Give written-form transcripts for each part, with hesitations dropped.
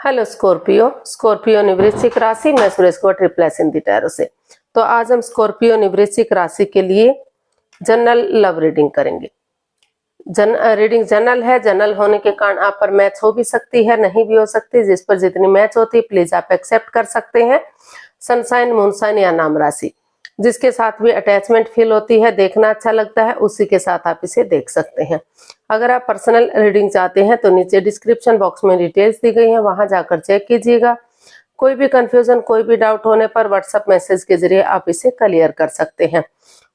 Hello Scorpio. Scorpio वृश्चिक राशि, मैं सुरेश कोट रिप्लेस इन दी टैरो से। तो आज हम स्कॉर्पियो वृश्चिक राशि के लिए जनरल लव रीडिंग करेंगे। रीडिंग जनरल है। जनरल होने के कारण आप पर मैच हो भी सकती है, नहीं भी हो सकती। जिस पर जितनी मैच होती है प्लीज आप एक्सेप्ट कर सकते हैं। सनसाइन, मूनसाइन या नाम राशि, जिसके साथ भी अटैचमेंट फील होती है, देखना अच्छा लगता है, उसी के साथ आप इसे देख सकते हैं। अगर आप पर्सनल रीडिंग चाहते हैं तो नीचे डिस्क्रिप्शन बॉक्स में डिटेल्स दी गई हैं, वहां जाकर चेक कीजिएगा। कोई भी कंफ्यूजन, कोई भी डाउट होने पर व्हाट्सएप मैसेज के जरिए आप इसे क्लियर कर सकते हैं।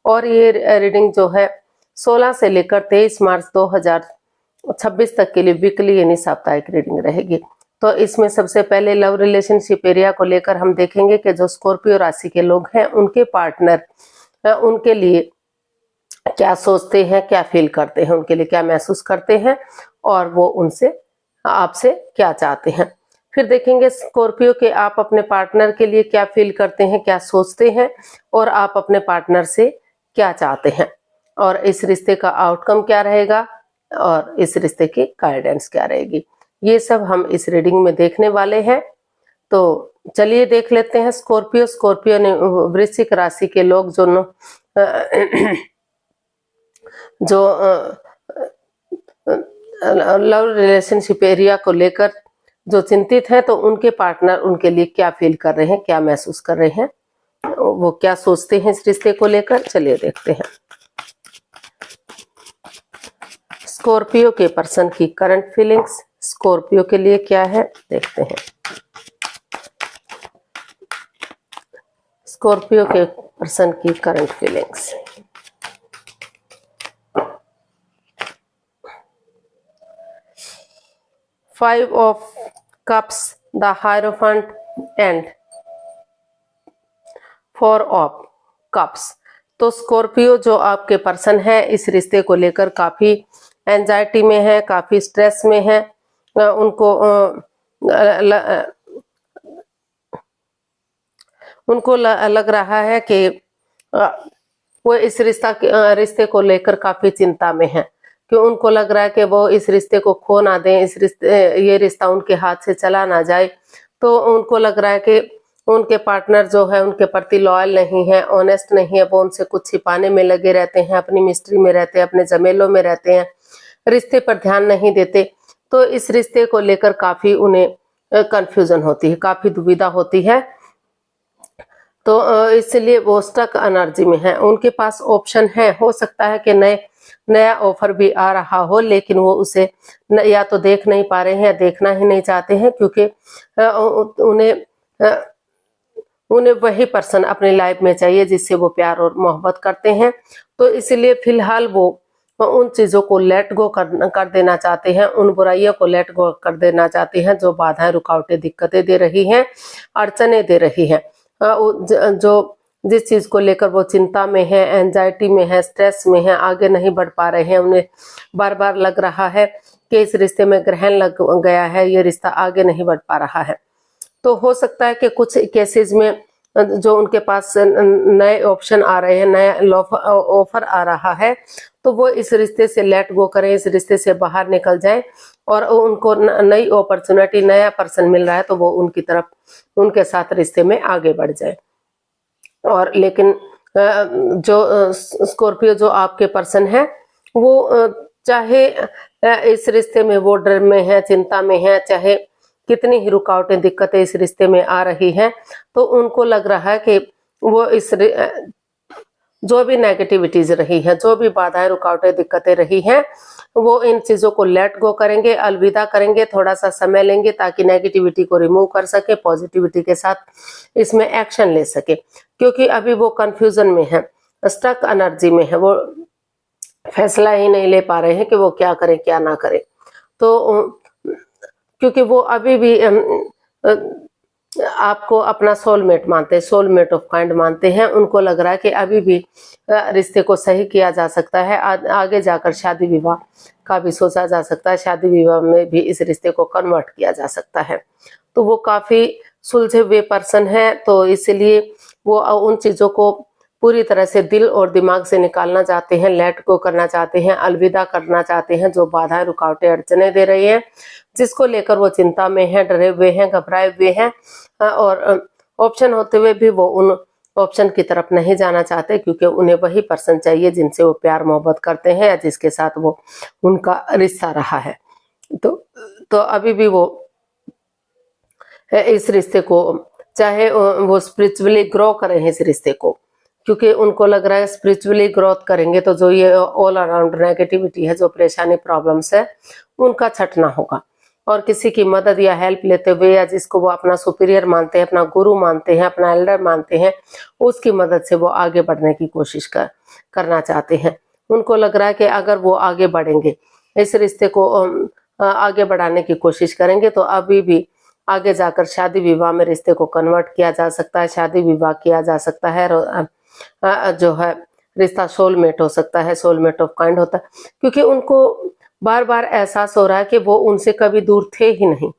और ये रीडिंग जो है 16 से लेकर 23 मार्च 2026 तक के लिए वीकली यानी साप्ताहिक रीडिंग रहेगी। तो इसमें सबसे पहले लव रिलेशनशिप एरिया को लेकर हम देखेंगे कि जो स्कॉर्पियो राशि के लोग हैं उनके पार्टनर उनके लिए क्या सोचते हैं, क्या फील करते हैं, उनके लिए क्या महसूस करते हैं और वो उनसे आपसे क्या चाहते हैं। फिर देखेंगे स्कॉर्पियो के आप अपने पार्टनर के लिए क्या फील करते हैं, क्या सोचते हैं और आप अपने पार्टनर से क्या चाहते हैं और इस रिश्ते का आउटकम क्या रहेगा और इस रिश्ते की गाइडेंस क्या रहेगी। ये सब हम इस रीडिंग में देखने वाले हैं। तो चलिए देख लेते हैं। स्कॉर्पियो ने वृश्चिक राशि के लोग जो लव रिलेशनशिप एरिया को लेकर जो चिंतित हैं, तो उनके पार्टनर उनके लिए क्या फील कर रहे हैं, क्या महसूस कर रहे हैं, वो क्या सोचते हैं इस रिश्ते को लेकर, चलिए देखते हैं। स्कॉर्पियो के पर्सन की करंट फीलिंग्स स्कॉर्पियो के लिए क्या है, देखते हैं। स्कॉर्पियो के पर्सन की current feelings. Five of cups, the hierophant and four of cups. तो स्कॉर्पियो जो आपके पर्सन है इस रिश्ते को लेकर काफी एंजाइटी में है, काफी स्ट्रेस में है। उनको लग रहा है कि वो इस रिश्ते को लेकर काफी चिंता में है, कि उनको लग रहा है कि वो इस रिश्ते को खो ना दें, ये रिश्ता उनके हाथ से चला ना जाए। तो उनको लग रहा है कि उनके पार्टनर जो है उनके प्रति लॉयल नहीं है, ऑनेस्ट नहीं है, वो उनसे कुछ छिपाने में लगे रहते हैं, अपनी मिस्ट्री में रहते हैं, अपने झमेलों में रहते हैं, रिश्ते पर ध्यान नहीं देते। तो इस रिश्ते को लेकर काफी उन्हें कंफ्यूजन होती है, काफी दुविधा होती है। तो इसलिए वो स्टक एनर्जी में है। उनके पास ऑप्शन है, हो सकता है कि नया ऑफर भी आ रहा हो, लेकिन वो उसे या तो देख नहीं पा रहे हैं या देखना ही नहीं चाहते हैं, क्योंकि उन्हें वही पर्सन अपनी लाइफ में चाहिए जिससे वो प्यार और मोहब्बत करते हैं। तो इसलिए फिलहाल वो उन चीजों को लेट गो कर देना चाहते हैं, उन बुराइयों को लेट गो कर देना चाहते हैं जो बाधाएं, रुकावटें, दिक्कतें दे रही हैं, अड़चने दे रही हैं। जो जिस चीज को लेकर वो चिंता में है, एंजाइटी में है, स्ट्रेस में है, आगे नहीं बढ़ पा रहे हैं, उन्हें बार बार लग रहा है कि इस रिश्ते में ग्रहण लग गया है, ये रिश्ता आगे नहीं बढ़ पा रहा है। तो हो सकता है कि कुछ केसेस में जो उनके पास नए ऑप्शन आ रहे हैं, नया ऑफर आ रहा है, तो वो इस रिश्ते से लेट गो करें, इस रिश्ते से बाहर निकल जाएं और उनको नई अपॉर्चुनिटी, नया पर्सन मिल रहा है तो वो उनकी तरफ, उनके साथ रिश्ते में आगे बढ़ जाए। और लेकिन जो स्कॉर्पियो जो आपके पर्सन है वो चाहे इस रिश्ते में वो डर में है, चिंता में है, चाहे कितनी ही रुकावटें, दिक्कतें इस रिश्ते में आ रही हैं, तो उनको लग रहा है कि वो जो भी नेगेटिविटीज रही है, जो भी बाधाएं, रुकावटें, दिक्कतें रही हैं, वो इन चीजों को लेट गो करेंगे, अलविदा करेंगे, थोड़ा सा समय लेंगे ताकि नेगेटिविटी को रिमूव कर सके, पॉजिटिविटी के साथ इसमें एक्शन ले सके। क्योंकि अभी वो कंफ्यूजन में है, स्टक एनर्जी में है, वो फैसला ही नहीं ले पा रहे हैं कि वो क्या करें क्या ना करें। तो क्योंकि वो अभी भी आपको अपना सोलमेट मानते हैं, सोलमेट ऑफ काइंड मानते हैं। उनको लग रहा है कि अभी भी रिश्ते को सही किया जा सकता है, आगे जाकर शादी विवाह का भी सोचा जा सकता है, शादी विवाह में भी इस रिश्ते को कन्वर्ट किया जा सकता है। तो वो काफी सुलझे हुए पर्सन है, तो इसलिए वो उन चीजों को पूरी तरह से दिल और दिमाग से निकालना चाहते हैं, लेट गो करना चाहते हैं, अलविदा करना चाहते हैं जो बाधाएं, रुकावटें, अड़चने दे रही हैं, जिसको लेकर वो चिंता में हैं, डरे हुए हैं, घबराए हुए हैं, और ऑप्शन होते हुए भी वो उन ऑप्शन की तरफ नहीं जाना चाहते, क्योंकि उन्हें वही पर्सन चाहिए जिनसे वो प्यार मोहब्बत करते हैं या जिसके साथ वो उनका रिश्ता रहा है। तो अभी भी वो इस रिश्ते को, चाहे वो स्पिरिचुअली ग्रो करें इस रिश्ते को, क्योंकि उनको लग रहा है स्पिरिचुअली ग्रोथ करेंगे तो जो ये ऑल अराउंड नेगेटिविटी है, जो परेशानी, प्रॉब्लम्स है, उनका छटना होगा। और किसी की मदद या हेल्प लेते हुए, या जिसको वो अपना सुपीरियर मानते हैं, अपना गुरु मानते हैं, अपना एल्डर मानते हैं, उसकी मदद से वो आगे बढ़ने की कोशिश करना चाहते हैं। उनको लग रहा है कि अगर वो आगे बढ़ेंगे, इस रिश्ते को आगे बढ़ाने की कोशिश करेंगे, तो अभी भी आगे जाकर शादी विवाह में रिश्ते को कन्वर्ट किया जा सकता है, शादी विवाह किया जा सकता है, जो है रिश्ता सोलमेट हो सकता है, सोलमेट ऑफ काइंड होता है, क्योंकि उनको बार बार एहसास हो रहा है कि वो उनसे कभी दूर थे ही नहीं।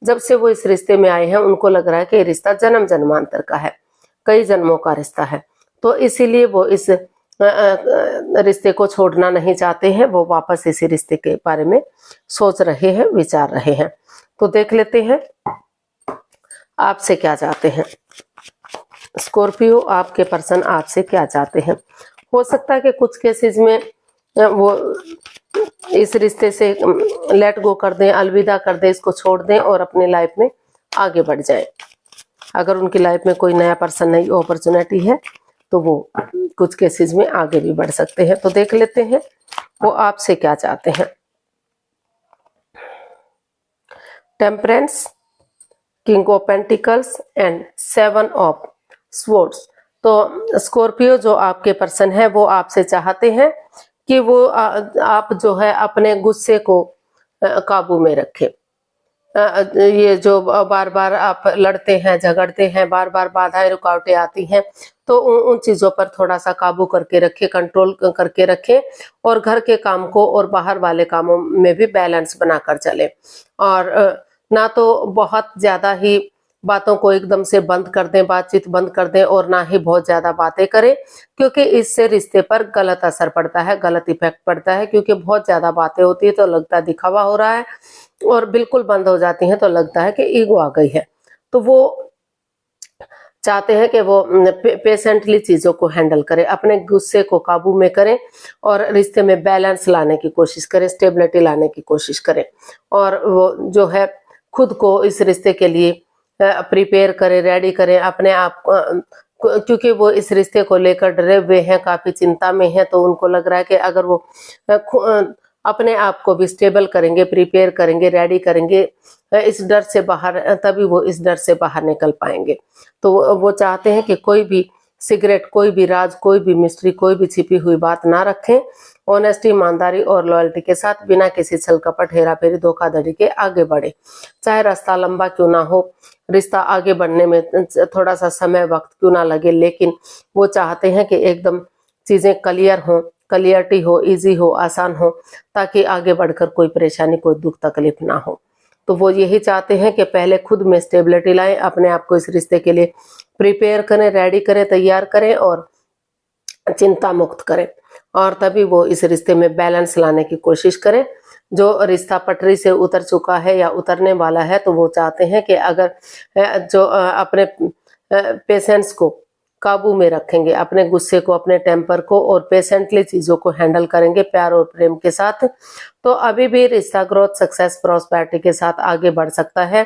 जब से वो इस रिश्ते में आए हैं, उनको लग रहा है कि रिश्ता जन्म जन्मांतर का है, कई जन्मों का रिश्ता है, तो इसीलिए वो इस रिश्ते को छोड़ना नहीं चाहते हैं। वो वापस इसी रिश्ते के बारे में सोच रहे हैं, विचार रहे हैं। तो देख लेते हैं आपसे क्या चाहते हैं। स्कॉर्पियो, आपके पर्सन आपसे क्या चाहते हैं। हो सकता है कि कुछ केसेस में वो इस रिश्ते से लेट गो कर दें, अलविदा कर दें, इसको छोड़ दें और अपनी लाइफ में आगे बढ़ जाएं। अगर उनकी लाइफ में कोई नया पर्सन, नई अपॉर्चुनिटी है, तो वो कुछ केसेस में आगे भी बढ़ सकते हैं। तो देख लेते हैं वो आपसे क्या चाहते हैं। Temperance, king of pentacles and 7 of swords. तो स्कॉर्पियो, जो आपके पर्सन है, वो आपसे चाहते हैं कि वो आप जो है अपने गुस्से को काबू में रखें। ये जो बार बार आप लड़ते हैं, झगड़ते हैं, बार बार बाधाएं, रुकावटें आती हैं, तो उन चीज़ों पर थोड़ा सा काबू करके रखें, कंट्रोल करके रखें, और घर के काम को और बाहर वाले कामों में भी बैलेंस बनाकर चलें। और ना तो बहुत ज़्यादा ही बातों को एकदम से बंद कर दें, बातचीत बंद कर दें, और ना ही बहुत ज़्यादा बातें करें, क्योंकि इससे रिश्ते पर गलत असर पड़ता है, गलत इफेक्ट पड़ता है। क्योंकि बहुत ज़्यादा बातें होती है तो लगता है दिखावा हो रहा है, और बिल्कुल बंद हो जाती हैं तो लगता है कि ईगो आ गई है। तो वो चाहते हैं कि वो पेशेंटली चीज़ों को हैंडल करें, अपने गुस्से को काबू में करें, और रिश्ते में बैलेंस लाने की कोशिश करें, स्टेबिलिटी लाने की कोशिश करें, और वो जो है खुद को इस रिश्ते के लिए प्रिपेयर करें, रेडी करें अपने आप को, क्योंकि वो इस रिश्ते को लेकर डरे हुए हैं, काफ़ी चिंता में हैं। तो उनको लग रहा है कि अगर वो अपने आप को भी स्टेबल करेंगे, प्रिपेयर करेंगे, रेडी करेंगे इस डर से बाहर, तभी वो इस डर से बाहर निकल पाएंगे। तो वो चाहते हैं कि कोई भी सीक्रेट, कोई भी राज, कोई भी मिस्ट्री, कोई भी छिपी हुई बात ना रखें। ऑनेस्टी, ईमानदारी और लॉयल्टी के साथ बिना किसी छल कपट, हेरा फेरी, धोखाधड़ी के आगे बढ़े। चाहे रास्ता लंबा क्यों ना हो, रिश्ता आगे बढ़ने में थोड़ा सा समय, वक्त क्यों ना लगे, लेकिन वो चाहते हैं कि एकदम चीज़ें क्लियर हों, क्लियरिटी हो, इजी हो, आसान हो, ताकि आगे बढ़कर कोई परेशानी, कोई दुख तकलीफ ना हो। तो वो यही चाहते हैं कि पहले खुद में स्टेबिलिटी लाएं, अपने आप को इस रिश्ते के लिए प्रिपेयर करें, रेडी करें, तैयार करें और चिंता मुक्त करें, और तभी वो इस रिश्ते में बैलेंस लाने की कोशिश करें। जो रिश्ता पटरी से उतर चुका है या उतरने वाला है, तो वो चाहते हैं कि अगर जो अपने पेशेंस को काबू में रखेंगे, अपने गुस्से को, अपने टेम्पर को, और पेशेंटली चीज़ों को हैंडल करेंगे प्यार और प्रेम के साथ, तो अभी भी रिश्ता ग्रोथ, सक्सेस, प्रॉस्पेरिटी के साथ आगे बढ़ सकता है,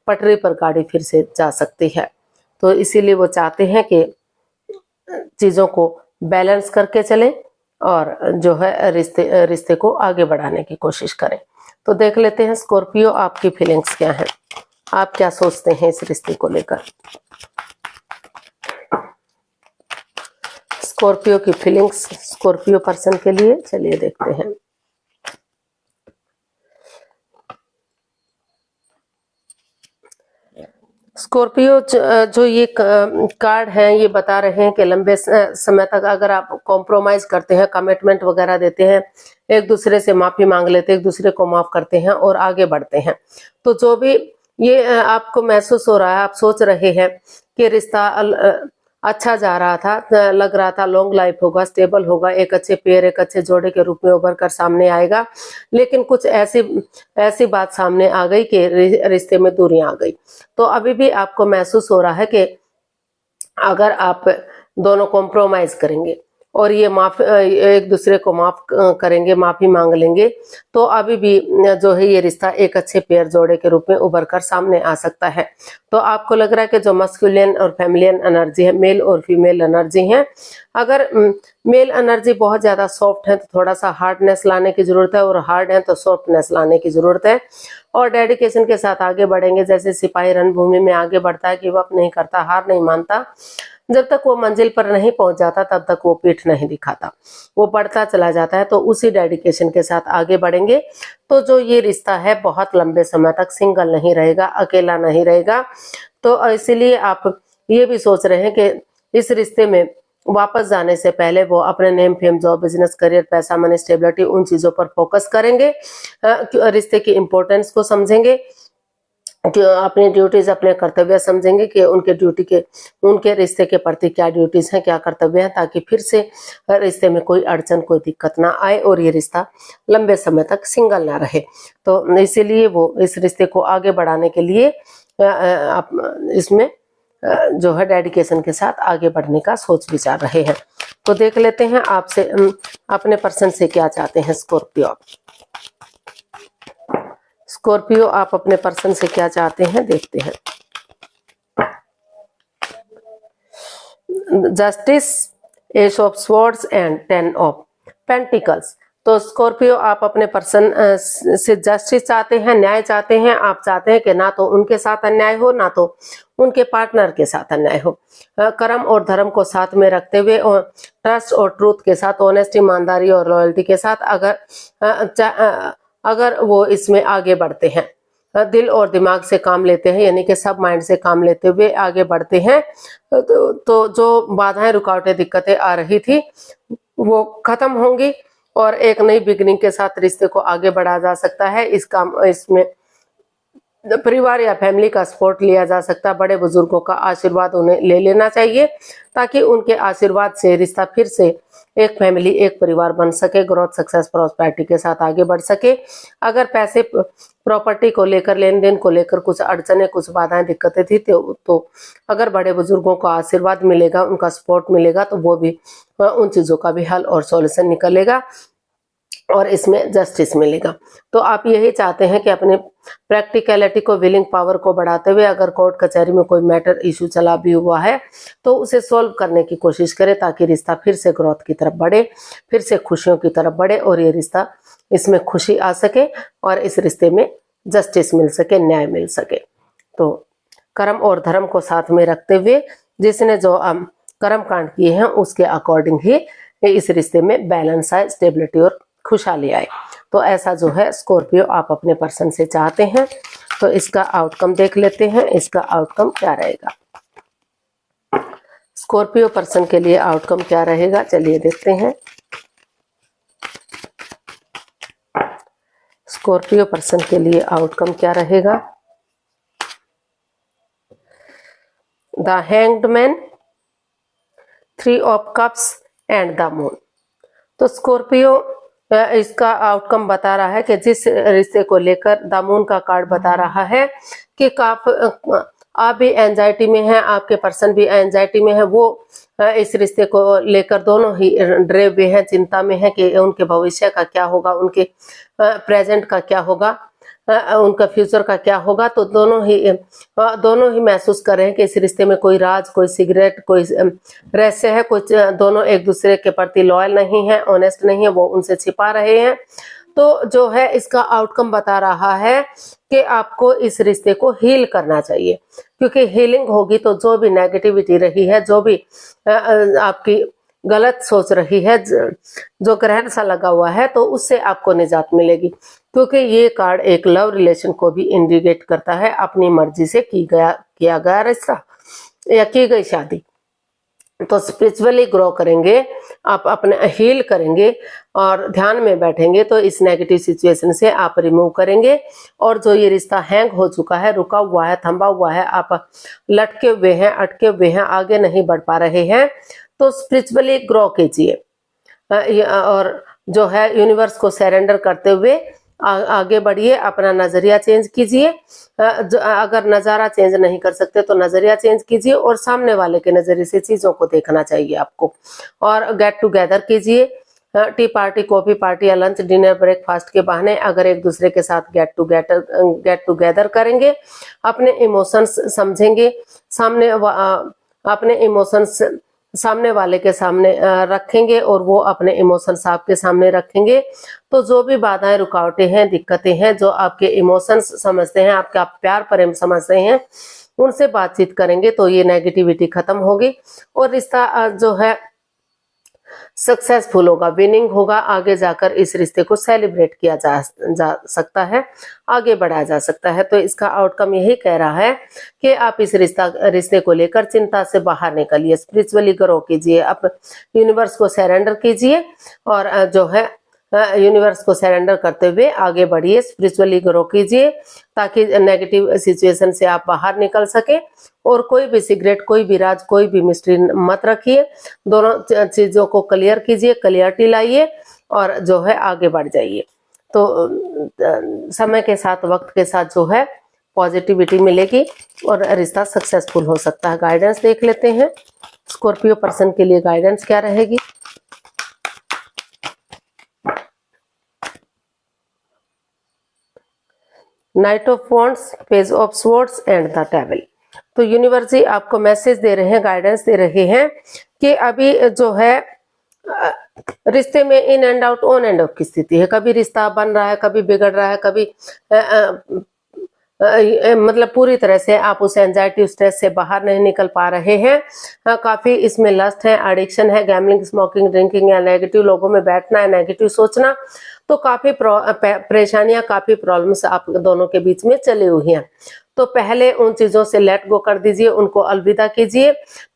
पटरी पर गाड़ी फिर से जा सकती है। तो इसीलिए वो चाहते हैं कि चीज़ों को बैलेंस करके चलें और जो है रिश्ते को आगे बढ़ाने की कोशिश करें। तो देख लेते हैं स्कॉर्पियो, आपकी फीलिंग्स क्या हैं, आप क्या सोचते हैं इस रिश्ते को लेकर। स्कॉर्पियो की फीलिंग्स स्कॉर्पियो पर्सन के लिए, चलिए देखते हैं। स्कॉर्पियो, जो ये कार्ड हैं, ये बता रहे हैं कि लंबे समय तक अगर आप कॉम्प्रोमाइज करते हैं, कमिटमेंट वगैरह देते हैं, एक दूसरे से माफी मांग लेते हैं, एक दूसरे को माफ करते हैं और आगे बढ़ते हैं, तो जो भी ये आपको महसूस हो रहा है, आप सोच रहे हैं कि रिश्ता अच्छा जा रहा था, लग रहा था लॉन्ग लाइफ होगा, स्टेबल होगा, एक अच्छे पेयर, एक अच्छे जोड़े के रूप में उभर कर सामने आएगा। लेकिन कुछ ऐसी बात सामने आ गई कि रिश्ते में दूरियां आ गई। तो अभी भी आपको महसूस हो रहा है कि अगर आप दोनों कॉम्प्रोमाइज करेंगे और ये एक दूसरे को माफ करेंगे, माफी मांग लेंगे, तो अभी भी जो है ये रिश्ता एक अच्छे पेयर जोड़े के रूप में उभर कर सामने आ सकता है। तो आपको लग रहा है कि जो मस्कुलिन और फेमिलियन एनर्जी है, मेल और फीमेल एनर्जी है, अगर मेल एनर्जी बहुत ज्यादा सॉफ्ट है तो थोड़ा सा हार्डनेस लाने की जरूरत है, और हार्ड है तो सॉफ्टनेस लाने की जरूरत है, और डेडिकेशन के साथ आगे बढ़ेंगे। जैसे सिपाही रणभूमि में आगे बढ़ता है, गिव अप नहीं करता, हार नहीं मानता, जब तक वो मंजिल पर नहीं पहुंच जाता तब तक वो पीठ नहीं दिखाता, वो बढ़ता चला जाता है। तो उसी डेडिकेशन के साथ आगे बढ़ेंगे तो जो ये रिश्ता है बहुत लंबे समय तक सिंगल नहीं रहेगा, अकेला नहीं रहेगा। तो इसीलिए आप ये भी सोच रहे हैं कि इस रिश्ते में वापस जाने से पहले वो अपने name, fame, job, business, career, पैसा, मनी, स्टेबिलिटी, उन चीजों पर फोकस करेंगे, रिश्ते की इंपॉर्टेंस को समझेंगे, कि अपनी ड्यूटीज, अपने कर्तव्य समझेंगे कि उनके रिश्ते के प्रति क्या ड्यूटीज हैं, क्या कर्तव्य हैं, ताकि फिर से रिश्ते में कोई अड़चन, कोई दिक्कत ना आए और ये रिश्ता लंबे समय तक सिंगल ना रहे। तो इसीलिए वो इस रिश्ते को आगे बढ़ाने के लिए इसमें जो है डेडिकेशन के साथ आगे बढ़ने का सोच विचार रहे हैं। तो देख लेते हैं आपसे अपने पर्सन से क्या चाहते हैं स्कॉर्पियो। स्कॉर्पियो आप अपने पर्सन से क्या चाहते हैं, देखते हैं। Justice, S of swords and 10 of pentacles. तो स्कॉर्पियो आप अपने पर्सन से जस्टिस चाहते हैं, न्याय चाहते हैं। आप चाहते हैं कि ना तो उनके साथ अन्याय हो, ना तो उनके पार्टनर के साथ अन्याय हो। कर्म और धर्म को साथ में रखते हुए और ट्रस्ट और ट्रूथ के साथ, ऑनेस्टी, ईमानदारी और लॉयल्टी के साथ अगर वो इसमें आगे बढ़ते हैं, दिल और दिमाग से काम लेते हैं, यानी कि सब माइंड से काम लेते हुए आगे बढ़ते हैं, तो जो बाधाएं, रुकावटें, दिक्कतें आ रही थी वो खत्म होंगी और एक नई बिगनिंग के साथ रिश्ते को आगे बढ़ाया जा सकता है। इसमें परिवार या फैमिली का सपोर्ट लिया जा सकता है, बड़े बुजुर्गों का आशीर्वाद उन्हें ले लेना चाहिए, ताकि उनके आशीर्वाद से रिश्ता फिर से एक फैमिली, एक परिवार बन सके, ग्रोथ, सक्सेस, प्रॉस्पेरिटी के साथ आगे बढ़ सके। अगर पैसे, प्रॉपर्टी को लेकर, लेन देन को लेकर कुछ अड़चने, कुछ बाधाएं, दिक्कतें थी तो अगर बड़े बुजुर्गों का आशीर्वाद मिलेगा, उनका सपोर्ट मिलेगा, तो वो भी उन चीजों का भी हल और सॉल्यूशन निकलेगा और इसमें जस्टिस मिलेगा। तो आप यही चाहते हैं कि अपने प्रैक्टिकलिटी को, विलिंग पावर को बढ़ाते हुए अगर कोर्ट कचहरी में कोई मैटर, इशू चला भी हुआ है तो उसे सॉल्व करने की कोशिश करें, ताकि रिश्ता फिर से ग्रोथ की तरफ बढ़े, फिर से खुशियों की तरफ बढ़े और ये रिश्ता, इसमें खुशी आ सके और इस रिश्ते में जस्टिस मिल सके, न्याय मिल सके। तो कर्म और धर्म को साथ में रखते हुए जिसने जो कर्म कांड किए हैं उसके अकॉर्डिंग ही इस रिश्ते में बैलेंस आए, स्टेबिलिटी और खुशहाली आए। तो ऐसा जो है स्कॉर्पियो आप अपने पर्सन से चाहते हैं। तो इसका आउटकम देख लेते हैं, इसका आउटकम क्या रहेगा। स्कॉर्पियो पर्सन के लिए आउटकम क्या रहेगा, चलिए देखते हैं। स्कॉर्पियो पर्सन के लिए आउटकम क्या रहेगा। The hanged man, 3 of cups and the moon. तो स्कॉर्पियो इसका आउटकम बता रहा है कि जिस रिश्ते को लेकर, द मून का कार्ड बता रहा है कि आप भी एंजाइटी में हैं, आपके पर्सन भी एंजाइटी में है। वो इस रिश्ते को लेकर दोनों ही डरे हुए हैं, चिंता में है कि उनके भविष्य का क्या होगा, उनके प्रेजेंट का क्या होगा, उनका फ्यूचर का क्या होगा। तो दोनों ही महसूस कर रहे हैं कि इस रिश्ते में कोई राज, कोई सिगरेट, कोई रहस्य है, कुछ दोनों एक दूसरे के प्रति लॉयल नहीं है, ऑनेस्ट नहीं है, वो उनसे छिपा रहे हैं। तो जो है इसका आउटकम बता रहा है कि आपको इस रिश्ते को हील करना चाहिए, क्योंकि हीलिंग होगी तो जो भी नेगेटिविटी रही है, जो भी आपकी गलत सोच रही है, जो ग्रहण सा लगा हुआ है, तो उससे आपको निजात मिलेगी। क्योंकि ये कार्ड एक लव रिलेशन को भी इंडिकेट करता है, अपनी मर्जी से किया गया रिश्ता या की गई शादी। तो स्पिरिचुअली ग्रो करेंगे, आप अपने हील करेंगे और ध्यान में बैठेंगे तो इस नेगेटिव सिचुएशन से आप रिमूव करेंगे। और जो ये रिश्ता हैंग हो चुका है, रुका हुआ है, थंबा हुआ है, आप लटके हुए हैं, अटके हुए हैं, आगे नहीं बढ़ पा रहे हैं, तो स्पिरिचुअली ग्रो कीजिए और जो है यूनिवर्स को सरेंडर करते हुए आगे बढ़िए, अपना नजरिया चेंज कीजिए। अगर नजारा चेंज नहीं कर सकते तो नजरिया चेंज कीजिए और सामने वाले के नजरिए से चीजों को देखना चाहिए आपको। और गेट टुगेदर कीजिए, टी पार्टी, कॉफी पार्टी या लंच, डिनर, ब्रेकफास्ट के बहाने अगर एक दूसरे के साथ गेट टुगेदर करेंगे, अपने इमोशंस समझेंगे, अपने इमोशंस सामने वाले के सामने रखेंगे और वो अपने इमोशंस आपके सामने रखेंगे, तो जो भी बाधाएं, रुकावटें हैं, दिक्कतें हैं, जो आपके इमोशंस समझते हैं, आपका प्यार प्रेम समझते हैं, उनसे बातचीत करेंगे तो ये नेगेटिविटी खत्म होगी और रिश्ता जो है सक्सेसफुल होगा, विनिंग होगा। आगे जाकर इस रिश्ते को सेलिब्रेट किया जा सकता है, आगे बढ़ाया जा सकता है। तो इसका आउटकम यही कह रहा है कि आप इस रिश्ते को लेकर चिंता से बाहर निकलिए, स्पिरिचुअली ग्रो कीजिए, आप यूनिवर्स को सरेंडर कीजिए और जो है यूनिवर्स को सरेंडर करते हुए आगे बढ़िए, स्पिरिचुअली ग्रो कीजिए ताकि नेगेटिव सिचुएशन से आप बाहर निकल सके। और कोई भी सीक्रेट, कोई भी राज, कोई भी मिस्ट्री मत रखिए, दोनों चीजों को क्लियर कीजिए, क्लियरिटी लाइए और जो है आगे बढ़ जाइए। तो समय के साथ, वक्त के साथ जो है पॉजिटिविटी मिलेगी और रिश्ता सक्सेसफुल हो सकता है। गाइडेंस देख लेते हैं, स्कॉर्पियो पर्सन के लिए गाइडेंस क्या रहेगी। Night of wands, page of swords and the devil. तो यूनिवर्स जी आपको मैसेज दे रहे हैं, गाइडेंस दे रहे हैं कि अभी जो है रिश्ते में in and out, on end of की स्थिति है। कभी रिश्ता बन रहा है, कभी बिगड़ रहा है, कभी मतलब पूरी तरह से आप उस एंजाइटी, स्ट्रेस से बाहर नहीं निकल पा रहे हैं। काफी इसमें लस्ट है, एडिक्शन है, गैम्बलिंग, स्मोकिंग, ड्रिंकिंग या नेगेटिव लोगों में बैठना है, नेगेटिव सोचना, तो काफी परेशानियां, काफी प्रॉब्लम्स आप दोनों के बीच में चली हुई हैं। तो पहले उन चीजों से लेट गो कर दीजिए, उनको अलविदा कीजिए,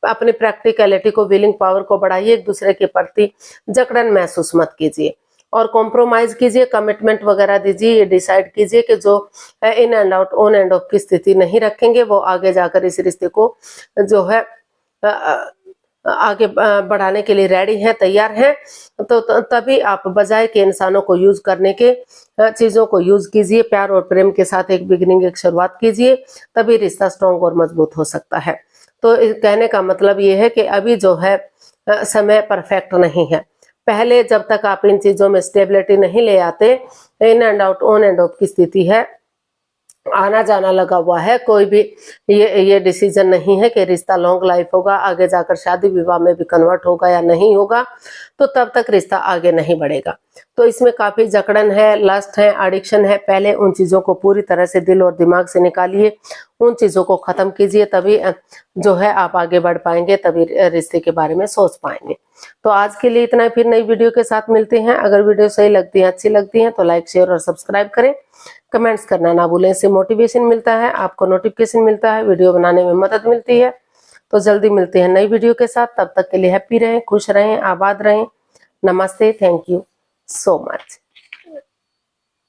अपनी प्रैक्टिकलिटी को, विलिंग पावर को बढ़ाइए, एक दूसरे के प्रति जकड़न महसूस मत कीजिए और कॉम्प्रोमाइज कीजिए, कमिटमेंट वगैरह दीजिए। ये डिसाइड कीजिए कि जो in and out, on end of की स्थिति नहीं रखेंगे, वो आगे जाकर इस रिश्ते को जो है आगे बढ़ाने के लिए रेडी हैं, तैयार हैं। तो तभी आप बजाय के इंसानों को यूज करने के, चीजों को यूज कीजिए, प्यार और प्रेम के साथ एक बिगिनिंग, एक शुरुआत कीजिए, तभी रिश्ता स्ट्रॉन्ग और मजबूत हो सकता है। तो कहने का मतलब ये है कि अभी जो है समय परफेक्ट नहीं है। पहले जब तक आप इन चीजों में स्टेबिलिटी नहीं ले आते, in and out, on end of की स्थिति है, आना जाना लगा हुआ है, कोई भी ये डिसीजन नहीं है कि रिश्ता लॉन्ग लाइफ होगा, आगे जाकर शादी विवाह में भी कन्वर्ट होगा या नहीं होगा, तो तब तक रिश्ता आगे नहीं बढ़ेगा। तो इसमें काफी जकड़न है, लस्ट है, एडिक्शन है। पहले उन चीजों को पूरी तरह से दिल और दिमाग से निकालिए, उन चीजों को खत्म कीजिए, तभी जो है आप आगे बढ़ पाएंगे, तभी रिश्ते के बारे में सोच पाएंगे। तो आज के लिए इतना ही, फिर नई वीडियो के साथ मिलते हैं। अगर वीडियो सही लगती है, अच्छी लगती है तो लाइक, शेयर और सब्सक्राइब करें, कमेंट्स करना ना भूलें। इससे मोटिवेशन मिलता है, आपको नोटिफिकेशन मिलता है, वीडियो बनाने में मदद मिलती है। तो जल्दी मिलते हैं नई वीडियो के साथ, तब तक के लिए हैप्पी रहें, खुश रहें, आबाद रहें। नमस्ते, थैंक यू सो मच।